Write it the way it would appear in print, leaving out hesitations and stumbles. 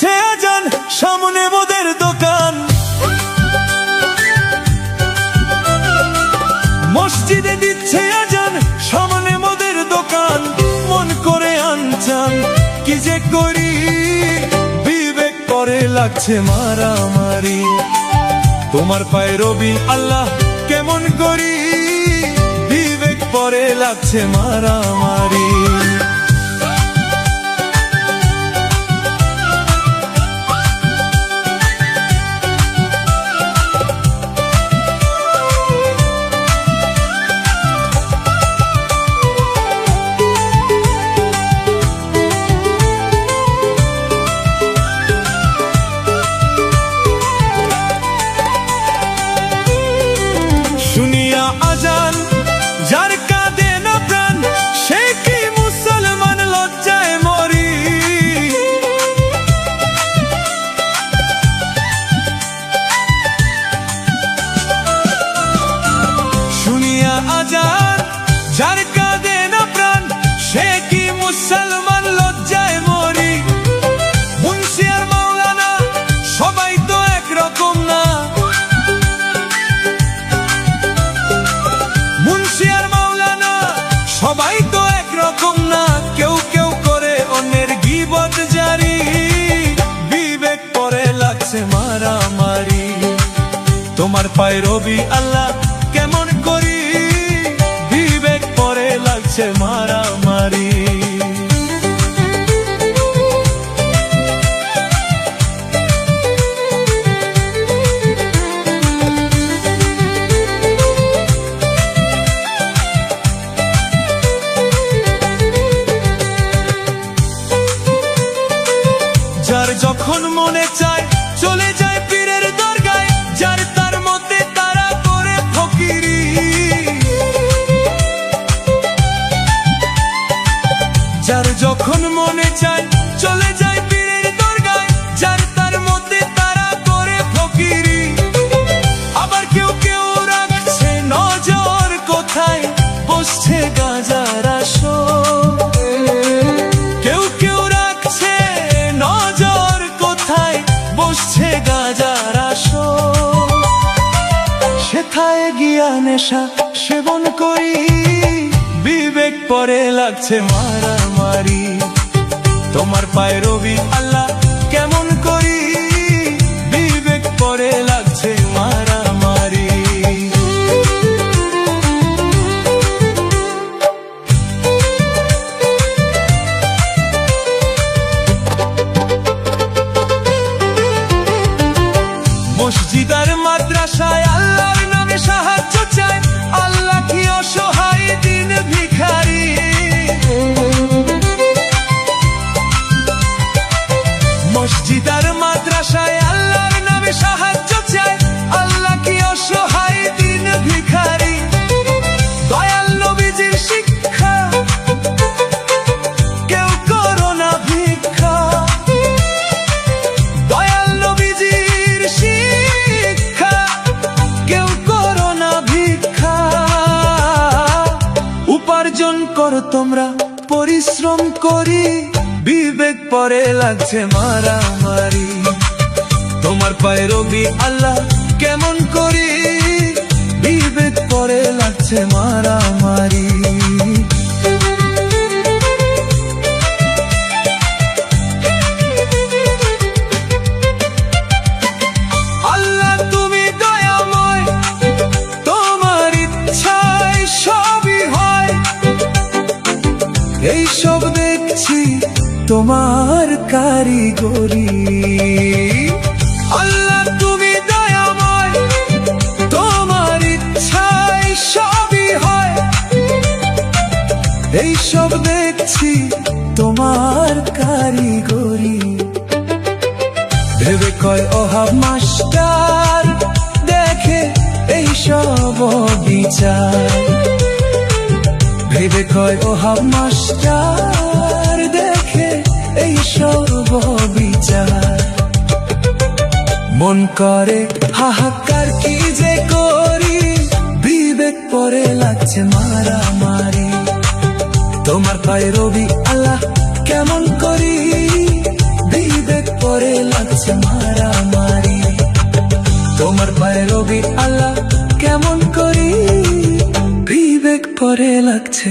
দিচ্ছে আজান, সামনে মোদের দোকান। মসজিদে দিচ্ছে আজান, সামনে মোদের দোকান। মন করে আনচান, কি যে করি, বিবেক করে লাগছে মারামারি। তোমার পায়ে রবি আল্লাহ কেমন করি, বিবেক পরে লাগছে মারামারি। শুনিয়া আজান যার কাঁদে না প্রাণ, সে কি মুসলমান লজ্জায় মরি। শুনিয়া আজান যার কাঁদে না প্রাণ, সে কি মুসলমান লজ্জায় মরি। মুন্সি আর মাওলানা সবাই তো একরকম না, সবাই তো একরকম না। কেউ কেউ করে অন্যের গীবত জারি, বিবেক পরে লাগছে মারামারি। তোমার পায়ে রবি আল্লাহ কেমন করি, বিবেক পরে লাগছে মারামারি। যার যখন মনে চায় চলে যায় পীরের দরগায়, যার তার মতে তারা করে ফকিরি। যার যখন মনে চায় চলে যায় পীরের দরগায়, যার তার মতে তারা করে ফকিরি। আবার কেউ কেউ রাখছে নজর কোথায় বসছে গাঁজার আসর। কেউ কেউ রাখছে নজর কোথায় বসছে গাঁজার আসর। সেথায় গিয়া নেশা সেবন করি, বিবেক পরে লাগছে মারামারি। তোমার পায়ে রবি আল্লাহ কেমন করি, বিবেক পরে লাগছে মারামারি। মসজিদ আর মাদ্রাসায় আল্লাহর নামে সাহায্য চায়, আল্লাহ কি অসহায় দিন ভিখারি। মসজিদ আর মাদ্রাসায় আল্লাহর নামে সাহায্য চায়, আল্লাহ কি অসহায় দিন ভিখারি। দয়াল নবীজির শিক্ষা কেউ করো না ভিক্ষা। দয়াল নবীজির শিক্ষা কেউ করো না ভিক্ষা। উপার্জন করো তোমরা পরিশ্রম করি, বিবেক পরে লাগছে মারামারি। তোমার পায়ে রবি আল্লাহ কেমন করি, বিবেক পরে লাগছে মারামারি। আল্লাহ তুমি দয়াময়, তোমার ইচ্ছায় সবই হয়। এই সব দেখছি তোমার কারিগরি। আল্লাহ তুমি দয়াময়, তোমার ইচ্ছায় সবই হয়। এই সব দেখছি তোমার কারিগরি। ভেবে কয় ওহাব মাস্টার দেখে এই সব বিচার। ভেবে কয় ওহাব মাস্টার দেখে এই সব বিচার। মন করে হাহাকার কি যে করি, বিবেক পরে লাগছে মারামারি। তোমার পায়ে রবি আল্লাহ কেমন করি, বিবেক পরে চলছে মারামারি। তোমার পায়ে রবি আল্লাহ কেমন করি, বিবেক পরে লাগছে